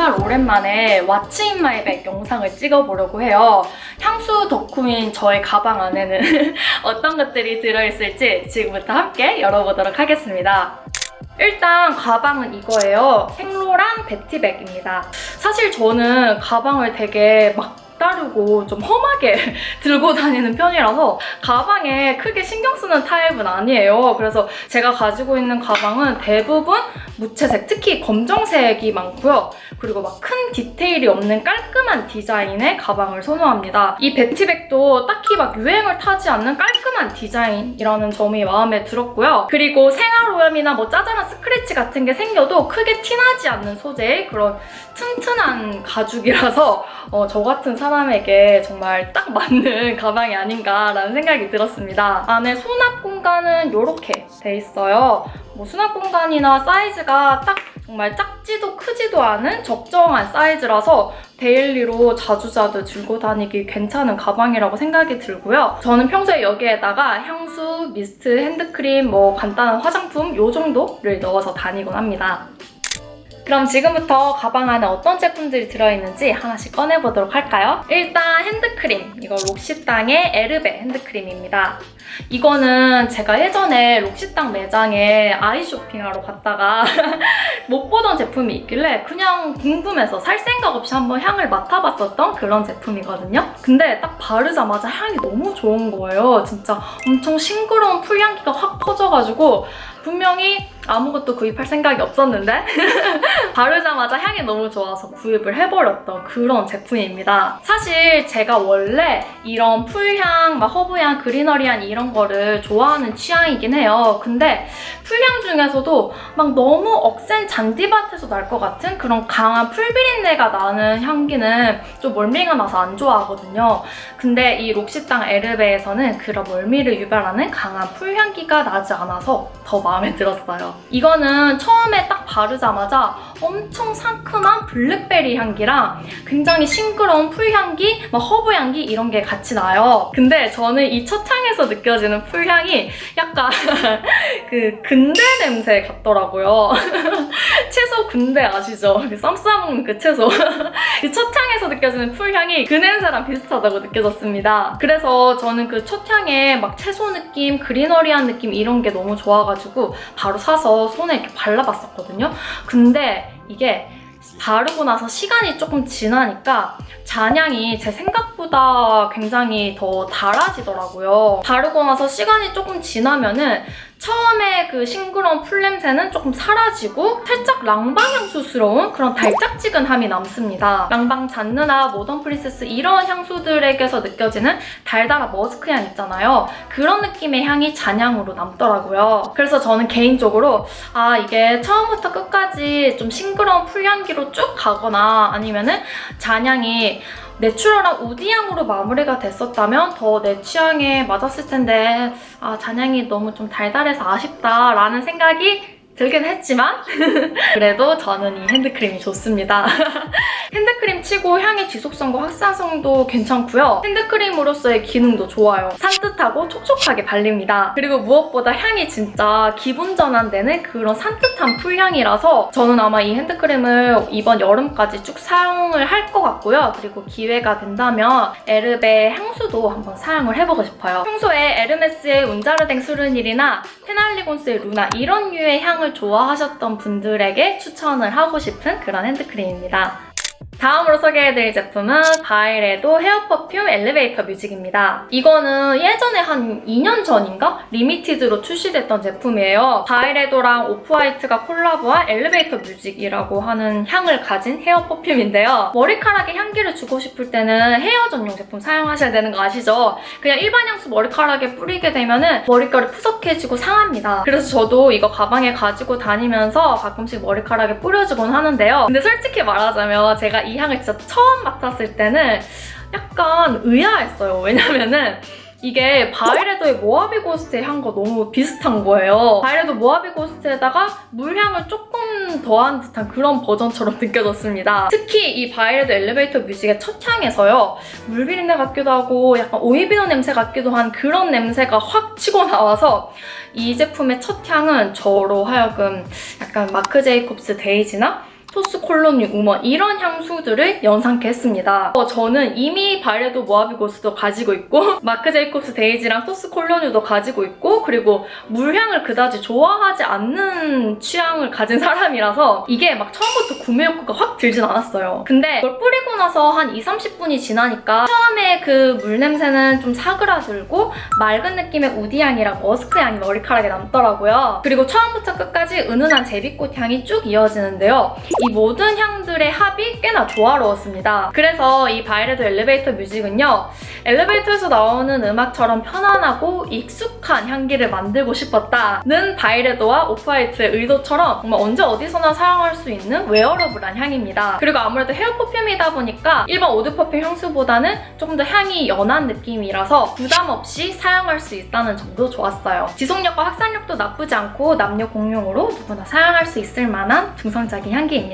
정말 오랜만에 What's in my bag 영상을 찍어보려고 해요. 향수 덕후인 저의 가방 안에는 어떤 것들이 들어있을지 지금부터 함께 열어보도록 하겠습니다. 일단 가방은 이거예요. 생로랑 베티백입니다. 사실 저는 가방을 되게 막 따르고 좀 험하게 들고 다니는 편이라서 가방에 크게 신경 쓰는 타입은 아니에요. 그래서 제가 가지고 있는 가방은 대부분 무채색, 특히 검정색이 많고요. 그리고 막 큰 디테일이 없는 깔끔한 디자인의 가방을 선호합니다. 이 베티백도 딱히 막 유행을 타지 않는 깔끔한 디자인이라는 점이 마음에 들었고요. 그리고 생활오염이나 뭐 짜잘한 스크래치 같은 게 생겨도 크게 티나지 않는 소재의 그런 튼튼한 가죽이라서 저 같은 사람에게 정말 딱 맞는 가방이 아닌가라는 생각이 들었습니다. 안에 수납 공간은 이렇게 돼 있어요. 뭐 수납 공간이나 사이즈가 딱 정말 작지도 크지도 않은 적정한 사이즈라서 데일리로 자주자주 들고 다니기 괜찮은 가방이라고 생각이 들고요. 저는 평소에 여기에다가 향수, 미스트, 핸드크림, 뭐 간단한 화장품 요 정도를 넣어서 다니곤 합니다. 그럼 지금부터 가방 안에 어떤 제품들이 들어있는지 하나씩 꺼내보도록 할까요? 일단 핸드크림, 이거 록시땅의 에르베 핸드크림입니다. 이거는 제가 예전에 록시땅 매장에 아이 쇼핑하러 갔다가 못 보던 제품이 있길래 그냥 궁금해서 살 생각 없이 한번 향을 맡아봤었던 그런 제품이거든요. 근데 딱 바르자마자 향이 너무 좋은 거예요. 진짜 엄청 싱그러운 풀향기가 확 퍼져가지고 분명히 아무것도 구입할 생각이 없었는데 바르자마자 향이 너무 좋아서 구입을 해버렸던 그런 제품입니다. 사실 제가 원래 이런 풀향, 막 허브향, 그리너리한 이런 거를 좋아하는 취향이긴 해요. 근데 풀향 중에서도 막 너무 억센 잔디밭에서 날 것 같은 그런 강한 풀비린내가 나는 향기는 좀 멀미가 나서 안 좋아하거든요. 근데 이 록시땅 에르베에서는 그런 멀미를 유발하는 강한 풀향기가 나지 않아서 더 마음에 들었어요. 이거는 처음에 딱 바르자마자 엄청 상큼한 블랙베리 향기랑 굉장히 싱그러운 풀향기, 막 허브향기 이런 게 같이 나요. 근데 저는 이 첫 향에서 느껴지는 풀향이 약간 그 근대 냄새 같더라고요. 채소 근대 아시죠? 쌈 싸먹는 그 채소. 그 첫 향에서 느껴지는 풀향이 그 냄새랑 비슷하다고 느껴졌습니다. 그래서 저는 그 첫 향에 막 채소 느낌, 그리너리한 느낌 이런 게 너무 좋아가지고 바로 사서 손에 이렇게 발라봤었거든요. 근데 이게 바르고 나서 시간이 조금 지나니까 잔향이 제 생각보다 굉장히 더 달아지더라고요. 바르고 나서 시간이 조금 지나면은 처음에 그 싱그러운 풀 냄새는 조금 사라지고 살짝 랑방 향수스러운 그런 달짝지근함이 남습니다. 랑방 잔느나 모던 프린세스 이런 향수들에게서 느껴지는 달달한 머스크향 있잖아요. 그런 느낌의 향이 잔향으로 남더라고요. 그래서 저는 개인적으로 이게 처음부터 끝까지 좀 싱그러운 풀향기로 쭉 가거나 아니면은 잔향이 내추럴한 우디향으로 마무리가 됐었다면 더 내 취향에 맞았을 텐데 잔향이 너무 좀 달달해서 아쉽다라는 생각이 들긴 했지만 그래도 저는 이 핸드크림이 좋습니다. 핸드크림 치고 향의 지속성과 확산성도 괜찮고요. 핸드크림으로서의 기능도 좋아요. 산뜻하고 촉촉하게 발립니다. 그리고 무엇보다 향이 진짜 기분 전환되는 그런 산뜻한 풀향이라서 저는 아마 이 핸드크림을 이번 여름까지 쭉 사용을 할 것 같고요. 그리고 기회가 된다면 에르베 향수도 한번 사용을 해보고 싶어요. 평소에 에르메스의 운자르댕 수르닐이나 페날리곤스의 루나 이런 류의 향을 좋아하셨던 분들에게 추천을 하고 싶은 그런 핸드크림입니다. 다음으로 소개해드릴 제품은 바이레도 헤어 퍼퓸 엘리베이터 뮤직입니다. 이거는 예전에 한 2년 전인가? 리미티드로 출시됐던 제품이에요. 바이레도랑 오프화이트가 콜라보한 엘리베이터 뮤직이라고 하는 향을 가진 헤어 퍼퓸인데요. 머리카락에 향기를 주고 싶을 때는 헤어 전용 제품 사용하셔야 되는 거 아시죠? 그냥 일반 향수 머리카락에 뿌리게 되면은 머릿결이 푸석해지고 상합니다. 그래서 저도 이거 가방에 가지고 다니면서 가끔씩 머리카락에 뿌려주곤 하는데요. 근데 솔직히 말하자면 제가 이 향을 진짜 처음 맡았을 때는 약간 의아했어요. 왜냐면은 이게 바이레도의 모하비 고스트의 향과 너무 비슷한 거예요. 바이레도 모하비 고스트에다가 물향을 조금 더한 듯한 그런 버전처럼 느껴졌습니다. 특히 이 바이레도 엘리베이터 뮤직의 첫 향에서요. 물비린내 같기도 하고 약간 오이비노 냄새 같기도 한 그런 냄새가 확 치고 나와서 이 제품의 첫 향은 저로 하여금 약간 마크 제이콥스 데이지나 토스 콜로니 우먼 이런 향수들을 연상케 했습니다. 저는 이미 바이레도 모하비고스도 가지고 있고 마크 제이콥스 데이지랑 토스 콜로니도 가지고 있고 그리고 물향을 그다지 좋아하지 않는 취향을 가진 사람이라서 이게 막 처음부터 구매 욕구가 확 들진 않았어요. 근데 이걸 뿌리고 나서 한 20-30분이 지나니까 처음에 그 물 냄새는 좀 사그라들고 맑은 느낌의 우디향이랑 머스크 향이 머리카락에 남더라고요. 그리고 처음부터 끝까지 은은한 제비꽃 향이 쭉 이어지는데요. 이 모든 향들의 합이 꽤나 조화로웠습니다. 그래서 이 바이레도 엘리베이터 뮤직은요. 엘리베이터에서 나오는 음악처럼 편안하고 익숙한 향기를 만들고 싶었다는 바이레도와 오프화이트의 의도처럼 정말 언제 어디서나 사용할 수 있는 웨어러블한 향입니다. 그리고 아무래도 헤어 퍼퓸이다 보니까 일반 오드 퍼퓸 향수보다는 조금 더 향이 연한 느낌이라서 부담 없이 사용할 수 있다는 점도 좋았어요. 지속력과 확산력도 나쁘지 않고 남녀 공용으로 누구나 사용할 수 있을 만한 중성적인 향기입니다.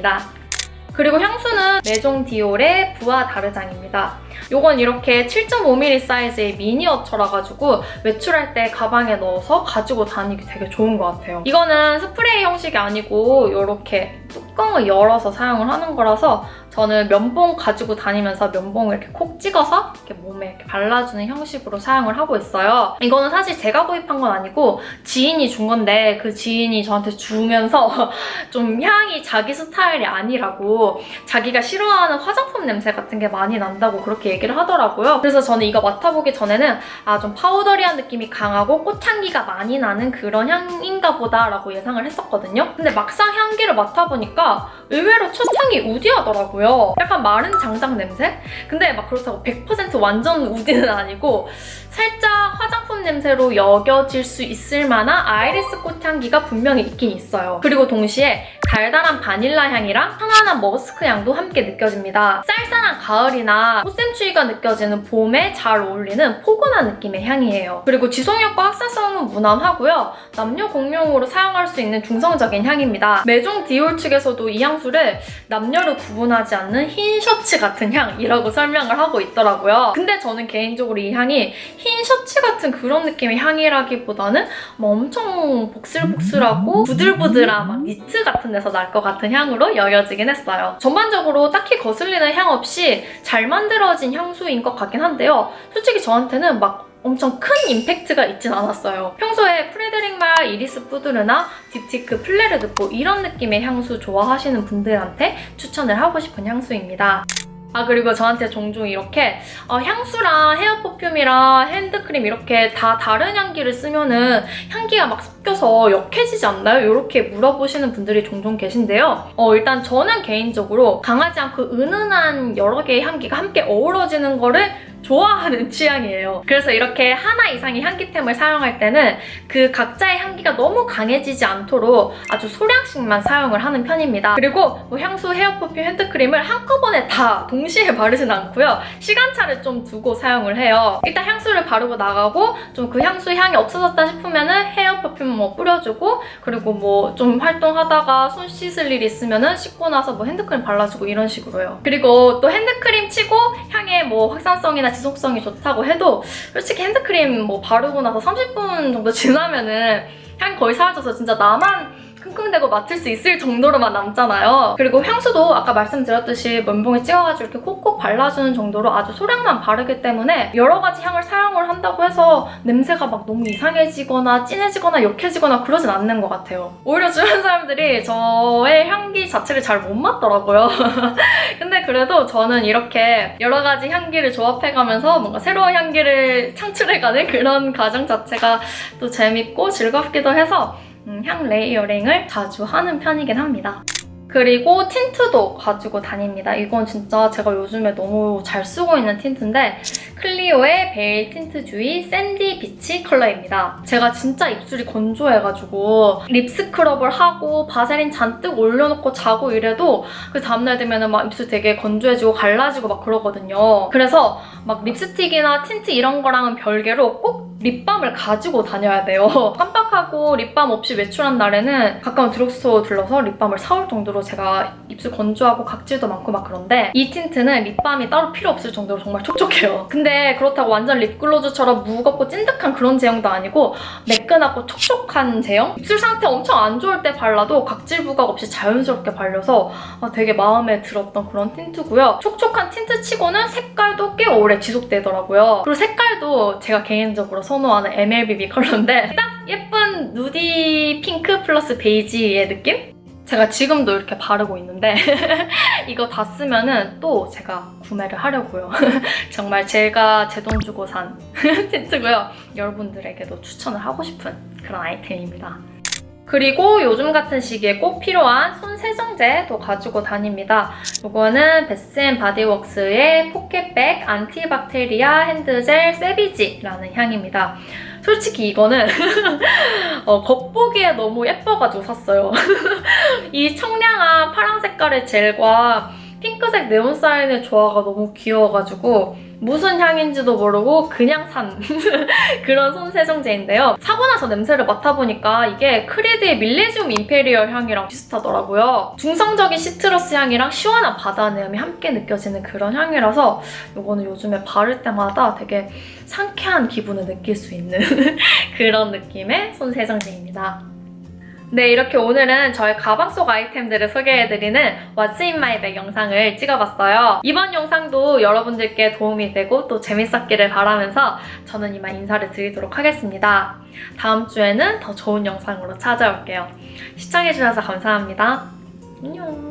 그리고 향수는 메종 디올의 부아 다르장입니다. 요건 이렇게 7.5mm 사이즈의 미니어처라 가지고 외출할 때 가방에 넣어서 가지고 다니기 되게 좋은 것 같아요. 이거는 스프레이 형식이 아니고 이렇게 뚜껑을 열어서 사용을 하는 거라서 저는 면봉 가지고 다니면서 면봉을 이렇게 콕 찍어서 이렇게 몸에 이렇게 발라주는 형식으로 사용을 하고 있어요. 이거는 사실 제가 구입한 건 아니고 지인이 준 건데 그 지인이 저한테 주면서 좀 향이 자기 스타일이 아니라고 자기가 싫어하는 화장품 냄새 같은 게 많이 난다고 그렇게 얘기를 하더라고요. 그래서 저는 이거 맡아보기 전에는 좀 파우더리한 느낌이 강하고 꽃향기가 많이 나는 그런 향인가 보다라고 예상을 했었거든요. 근데 막상 향기를 맡아보니까 의외로 첫 향이 우디하더라고요. 약간 마른 장작 냄새? 근데 막 그렇다고 100% 완전 우디는 아니고 살짝 화장품 냄새로 여겨질 수 있을 만한 아이리스 꽃향기가 분명히 있긴 있어요. 그리고 동시에 달달한 바닐라 향이랑 편안한 머스크 향도 함께 느껴집니다. 쌀쌀한 가을이나 꽃샘추위가 느껴지는 봄에 잘 어울리는 포근한 느낌의 향이에요. 그리고 지속력과 확산성은 무난하고요. 남녀 공용으로 사용할 수 있는 중성적인 향입니다. 메종 디올 측에서도 이 향수를 남녀로 구분하지 않는 흰 셔츠 같은 향이라고 설명을 하고 있더라고요. 근데 저는 개인적으로 이 향이 흰 셔츠 같은 그런 느낌의 향이라기보다는 뭐 엄청 복슬복슬하고 부들부들한 막 니트 같은 데서 날 것 같은 향으로 여겨지긴 했어요. 전반적으로 딱히 거슬리는 향 없이 잘 만들어진 향수인 것 같긴 한데요. 솔직히 저한테는 막 엄청 큰 임팩트가 있진 않았어요. 평소에 프레데릭 말, 이리스 푸드르나 딥티크, 플레르드포 이런 느낌의 향수 좋아하시는 분들한테 추천을 하고 싶은 향수입니다. 그리고 저한테 종종 이렇게 향수랑 헤어 퍼퓸이랑 핸드크림 이렇게 다 다른 향기를 쓰면은 향기가 막 섞여서 역해지지 않나요? 이렇게 물어보시는 분들이 종종 계신데요. 일단 저는 개인적으로 강하지 않고 은은한 여러 개의 향기가 함께 어우러지는 거를 좋아하는 취향이에요. 그래서 이렇게 하나 이상의 향기템을 사용할 때는 그 각자의 향기가 너무 강해지지 않도록 아주 소량씩만 사용을 하는 편입니다. 그리고 뭐 향수, 헤어 퍼퓸, 핸드크림을 한꺼번에 다 동시에 바르진 않고요. 시간차를 좀 두고 사용을 해요. 일단 향수를 바르고 나가고 좀 그 향수 향이 없어졌다 싶으면은 헤어 퍼퓸 뭐 뿌려주고 그리고 뭐 좀 활동하다가 손 씻을 일 있으면은 씻고 나서 뭐 핸드크림 발라주고 이런 식으로요. 그리고 또 핸드크림 치고 향의 뭐 확산성이나 지속성이 좋다고 해도 솔직히 핸드크림 뭐 바르고 나서 30분 정도 지나면은 향이 거의 사라져서 진짜 나만 킁킁대고 맡을 수 있을 정도로만 남잖아요. 그리고 향수도 아까 말씀드렸듯이 면봉에 찍어가지고 이렇게 콕콕 발라주는 정도로 아주 소량만 바르기 때문에 여러 가지 향을 사용을 한다고 해서 냄새가 막 너무 이상해지거나 진해지거나 역해지거나 그러진 않는 것 같아요. 오히려 주변 사람들이 저의 향기 자체를 잘 못 맡더라고요. 근데 그래도 저는 이렇게 여러 가지 향기를 조합해가면서 뭔가 새로운 향기를 창출해가는 그런 과정 자체가 또 재밌고 즐겁기도 해서 향 레이어링을 자주 하는 편이긴 합니다. 그리고 틴트도 가지고 다닙니다. 이건 진짜 제가 요즘에 너무 잘 쓰고 있는 틴트인데 클리오의 베일 틴트 주이 샌디 비치 컬러입니다. 제가 진짜 입술이 건조해가지고 립 스크럽을 하고 바세린 잔뜩 올려놓고 자고 이래도 그 다음날 되면 막 입술 되게 건조해지고 갈라지고 막 그러거든요. 그래서 막 립스틱이나 틴트 이런 거랑은 별개로 꼭 립밤을 가지고 다녀야 돼요. 깜빡하고 립밤 없이 외출한 날에는 가까운 드럭스토어 들러서 립밤을 사올 정도로 제가 입술 건조하고 각질도 많고 막 그런데 이 틴트는 립밤이 따로 필요 없을 정도로 정말 촉촉해요. 근데 그렇다고 완전 립글로즈처럼 무겁고 찐득한 그런 제형도 아니고 매끈하고 촉촉한 제형? 입술 상태 엄청 안 좋을 때 발라도 각질 부각 없이 자연스럽게 발려서 되게 마음에 들었던 그런 틴트고요. 촉촉한 틴트 치고는 색깔도 꽤 오래 지속되더라고요. 그리고 색깔도 제가 개인적으로 선호하는 MLBB 컬러인데 딱 예쁜 누디 핑크 플러스 베이지의 느낌? 제가 지금도 이렇게 바르고 있는데 이거 다 쓰면은 또 제가 구매를 하려고요. 정말 제가 제 돈 주고 산 틴트고요. 여러분들에게도 추천을 하고 싶은 그런 아이템입니다. 그리고 요즘 같은 시기에 꼭 필요한 손 세정제도 가지고 다닙니다. 이거는 베스앤바디웍스의 포켓백 안티박테리아 핸드젤 세비지라는 향입니다. 솔직히 이거는 겉보기에 너무 예뻐가지고 샀어요. 이 청량한 파란 색깔의 젤과 핑크색 네온 사인의 조화가 너무 귀여워가지고 무슨 향인지도 모르고 그냥 산 그런 손 세정제인데요. 사고 나서 냄새를 맡아보니까 이게 크리드의 밀레지움 임페리얼 향이랑 비슷하더라고요. 중성적인 시트러스 향이랑 시원한 바다 내음이 함께 느껴지는 그런 향이라서 이거는 요즘에 바를 때마다 되게 상쾌한 기분을 느낄 수 있는 그런 느낌의 손 세정제입니다. 네, 이렇게 오늘은 저의 가방 속 아이템들을 소개해드리는 What's in my bag 영상을 찍어봤어요. 이번 영상도 여러분들께 도움이 되고 또 재밌었기를 바라면서 저는 이만 인사를 드리도록 하겠습니다. 다음 주에는 더 좋은 영상으로 찾아올게요. 시청해주셔서 감사합니다. 안녕.